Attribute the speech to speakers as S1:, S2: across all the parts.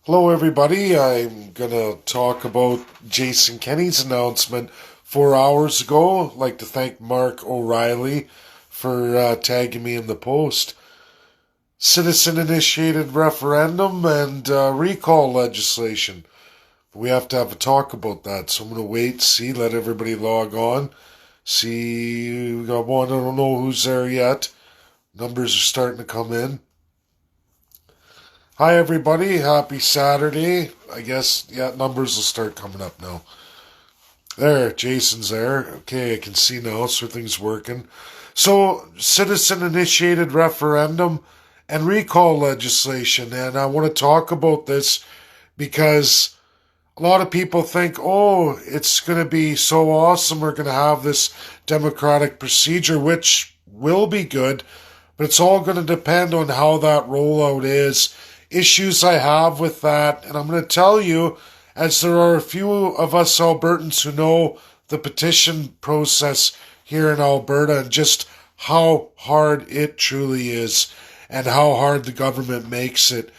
S1: Hello, everybody. I'm going to talk about Jason Kenney's announcement 4 hours ago. I'd like to thank Mark O'Reilly for tagging me in the post. Citizen initiated referendum and recall legislation. We have to have a talk about that, so I'm going to wait, see, let everybody log on. See, we got one, I don't know who's there yet. Numbers are starting to come in. Hi, everybody. Happy Saturday. I guess, yeah, numbers will start coming up now. There, Jason's there. Okay, I can see now, so everything's working. So, citizen-initiated referendum and recall legislation, and I want to talk about this because a lot of people think, oh, it's going to be so awesome, we're going to have this democratic procedure, which will be good, but it's all going to depend on how that rollout is. Issues I have with that, and I'm going to tell you, as there are a few of us Albertans who know the petition process here in Alberta and just how hard it truly is and how hard the government makes it.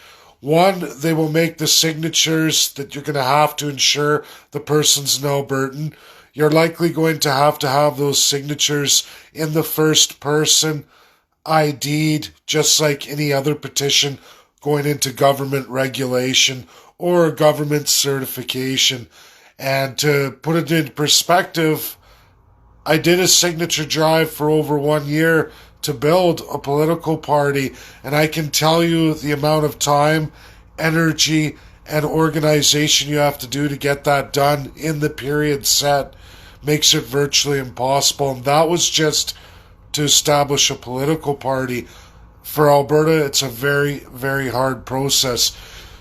S1: One, they will make the signatures that you're going to have to ensure the person's an Albertan. You're likely going to have those signatures in the first person, ID'd, just like any other petition going into government regulation or government certification. And to put it in perspective, I did a signature drive for over 1 year to build a political party, and I can tell you the amount of time, energy, and organization you have to do to get that done in the period set makes it virtually impossible. And that was just to establish a political party. For Alberta, it's a very, very hard process.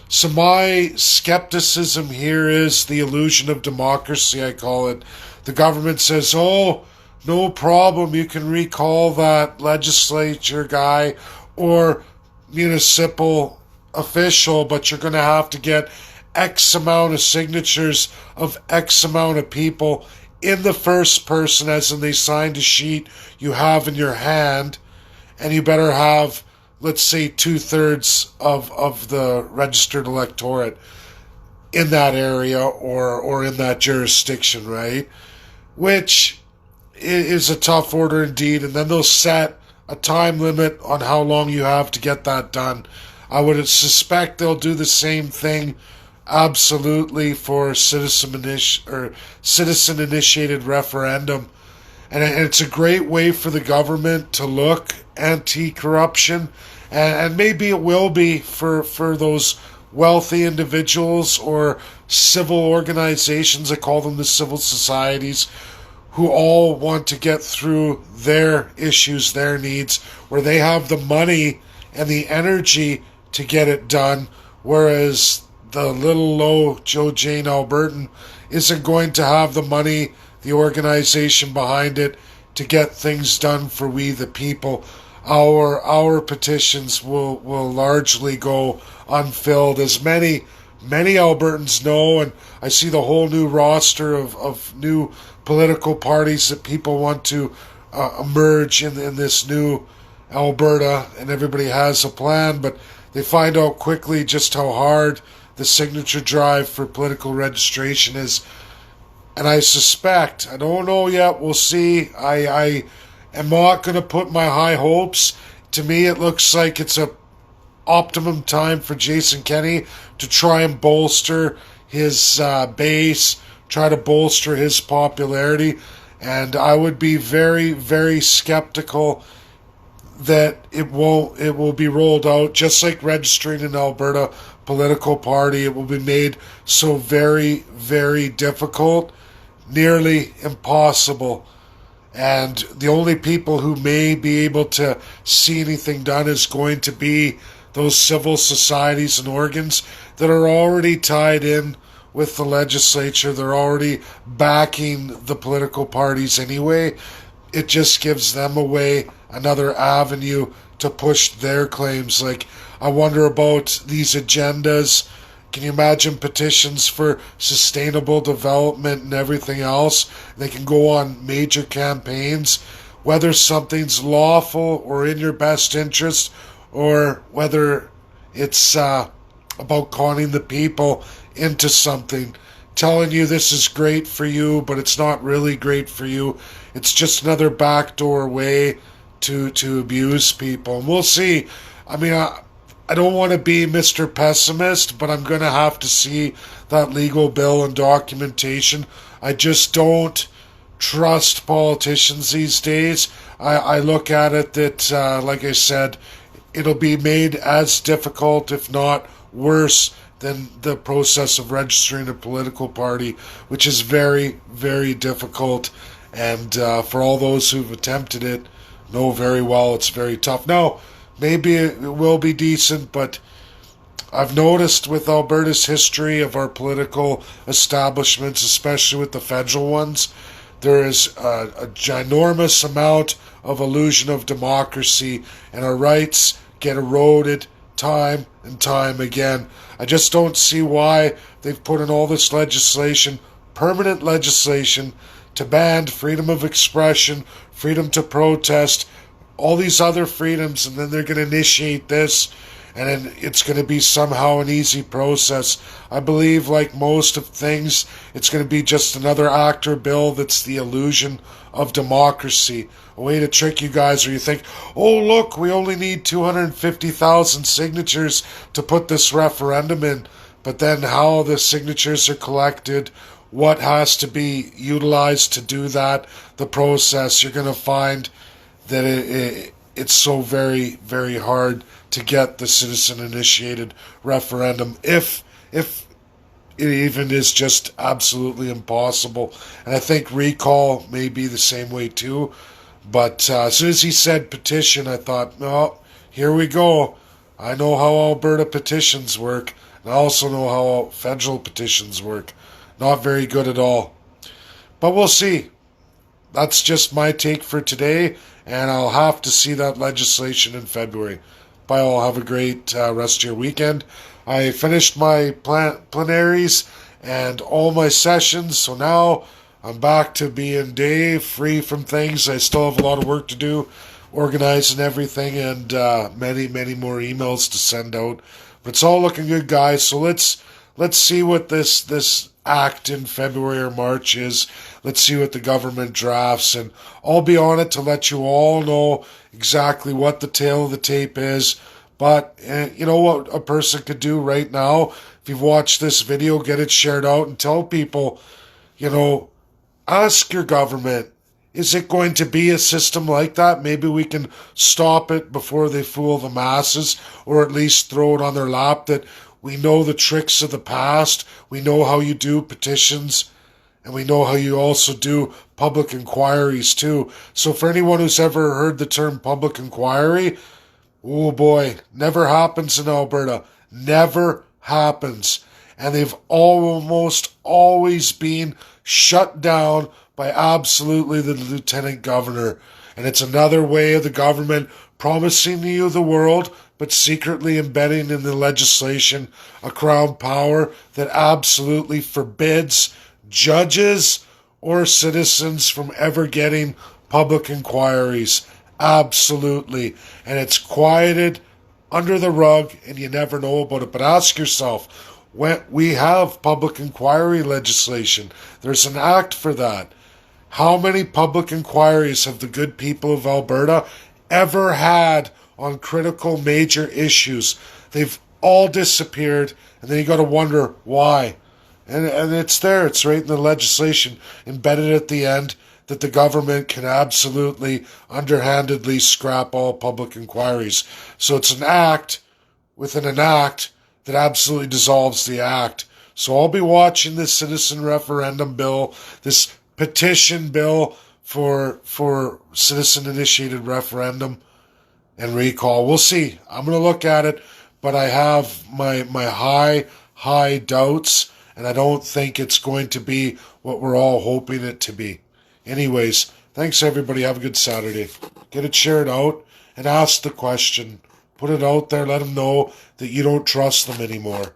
S1: So my skepticism here is the illusion of democracy, I call it. The government says, oh, no problem, you can recall that legislature guy or municipal official, but you're going to have to get X amount of signatures of X amount of people in the first person, as in they signed a sheet you have in your hand, and you better have, let's say, 2/3 of the registered electorate in that area or in that jurisdiction, right? Which is a tough order indeed. And then they'll set a time limit on how long you have to get that done. I would suspect they'll do the same thing absolutely for citizen-initiated referendum. And it's a great way for the government to look anti-corruption. And maybe it will be for those wealthy individuals or civil organizations, I call them the civil societies, who all want to get through their issues, their needs, where they have the money and the energy to get it done, whereas the little low Joe Jane Albertan isn't going to have the money, the organization behind it to get things done for we the people. Our petitions will largely go unfilled, as many Albertans know, and I see the whole new roster of new political parties that people want to emerge in this new Alberta, and everybody has a plan, but they find out quickly just how hard the signature drive for political registration is. And I suspect, I don't know yet, we'll see. I am not going to put my high hopes. To me, it looks like it's a optimum time for Jason Kenney to try and bolster his base, try to bolster his popularity. And I would be very, very skeptical that it will be rolled out, just like registering an Alberta political party. It will be made so very, very difficult, nearly impossible. And the only people who may be able to see anything done is going to be those civil societies and organs that are already tied in with the legislature. They're already backing the political parties anyway. It just gives them another avenue to push their claims. Like, I wonder about these agendas. Can you imagine petitions for sustainable development and everything else? They can go on major campaigns, whether something's lawful or in your best interest, or whether it's about conning the people into something, telling you this is great for you, but it's not really great for you. It's just another backdoor way to abuse people. And we'll see. I mean, I don't want to be Mr. Pessimist, but I'm going to have to see that legal bill and documentation. I just don't trust politicians these days. I look at it that, like I said, it'll be made as difficult, if not worse, than the process of registering a political party, which is very, very difficult. And for all those who've attempted it, know very well it's very tough. Now, maybe it will be decent, but I've noticed with Alberta's history of our political establishments, especially with the federal ones, there is a ginormous amount of illusion of democracy, and our rights get eroded time and time again. I just don't see why they've put in all this legislation, permanent legislation, to ban freedom of expression, freedom to protest, all these other freedoms, and then they're going to initiate this, and then it's going to be somehow an easy process. I believe, like most of things, it's going to be just another act or bill that's the illusion of democracy. A way to trick you guys, or you think, oh look, we only need 250,000 signatures to put this referendum in. But then how the signatures are collected, what has to be utilized to do that, the process, you're going to find that it's so very, very hard to get the citizen-initiated referendum, if it even is just absolutely impossible. And I think recall may be the same way too. But as soon as he said petition, I thought, oh, here we go. I know how Alberta petitions work, and I also know how federal petitions work. Not very good at all. But we'll see. That's just my take for today, and I'll have to see that legislation in February. Bye all. Have a great rest of your weekend. I finished my plenaries and all my sessions, so now I'm back to being Dave, free from things. I still have a lot of work to do, organizing everything, and many, many more emails to send out. But it's all looking good, guys. So let's see what this act in February or March is. Let's see what the government drafts, and I'll be on it to let you all know exactly what the tail of the tape is. But you know what a person could do right now? If you've watched this video, get it shared out and tell people, ask your government, is it going to be a system like that? Maybe we can stop it before they fool the masses, or at least throw it on their lap that we know the tricks of the past. We know how you do petitions, and we know how you also do public inquiries too. So for anyone who's ever heard the term public inquiry, oh boy, never happens in Alberta. Never happens. And they've almost always been shut down by absolutely the lieutenant governor. And it's another way of the government promising you the world, but secretly embedding in the legislation a crown power that absolutely forbids judges or citizens from ever getting public inquiries. Absolutely. And it's quieted under the rug, and you never know about it. But ask yourself, when we have public inquiry legislation, there's an act for that. How many public inquiries have the good people of Alberta ever had on critical major issues? They've all disappeared, and then you got to wonder why. And it's there. It's right in the legislation, embedded at the end, that the government can absolutely underhandedly scrap all public inquiries. So it's an act within an act that absolutely dissolves the act. So I'll be watching this citizen referendum bill, this petition bill for citizen-initiated referendum and recall. We'll see. I'm going to look at it, but I have my high doubts, and I don't think it's going to be what we're all hoping it to be. Anyways, thanks everybody. Have a good Saturday. Get it shared out and ask the question. Put it out there. Let them know that you don't trust them anymore.